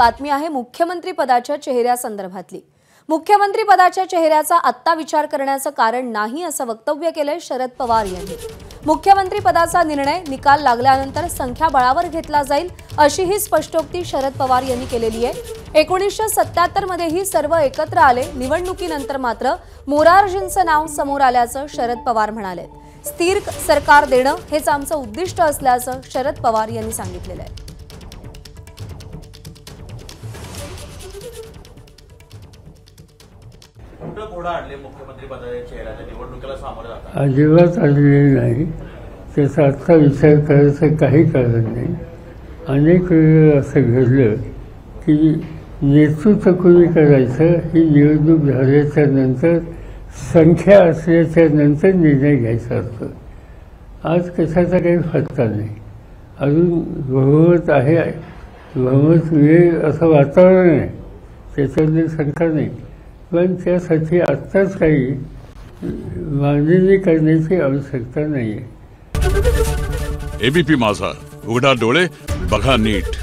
बातमी आहे मुख्यमंत्री पदाच्या चेहऱ्यासंदर्भातली। मुख्यमंत्री पदाच्या चेहऱ्याचा आत्ता विचार करण्याचं कारण नाही असं वक्तव्य केलंय शरद पवार यांनी। मुख्यमंत्री पदाचा निर्णय निकाल लागल्यानंतर संख्याबळावर घेतला जाईल अशी ही स्पष्टोक्ती शरद पवार यांनी केलेली आहे। 1977 मध्येही सर्व एकत्र आले, निवडणुकीनंतर मात्र मोरारजींचं नाव समोर आल्याचं शरद पवार म्हणाले। स्थिर सरकार देणं हेच आमचं उद्दिष्ट असल्याचं शरद पवार यांनी सांगितलेलं आहे। मुख्यमंत्री पदाच्या चेहऱ्याच्या निवडणुकीला सामोरे जातात अजिबात आलेले नाही। त्याचा आत्ता विचार करायचं काही कारण नाही। अनेक वेळा असं घडलं की नेतृत्व कोणी करायचं ही निवडणूक झाल्याच्या नंतर संख्या असल्याच्या नंतर निर्णय घ्यायचा असतो। आज कशाचा काही फटका नाही, अजून बहुमत आहे, बहुमत मिळेल असं वातावरण आहे, त्याच्यामध्ये शंका नाही। पण त्यासाठी आत्ताच काही मांडणी करण्याची आवश्यकता नाही आहे। एबीपी माझा, उघडा डोळे बघा नीट।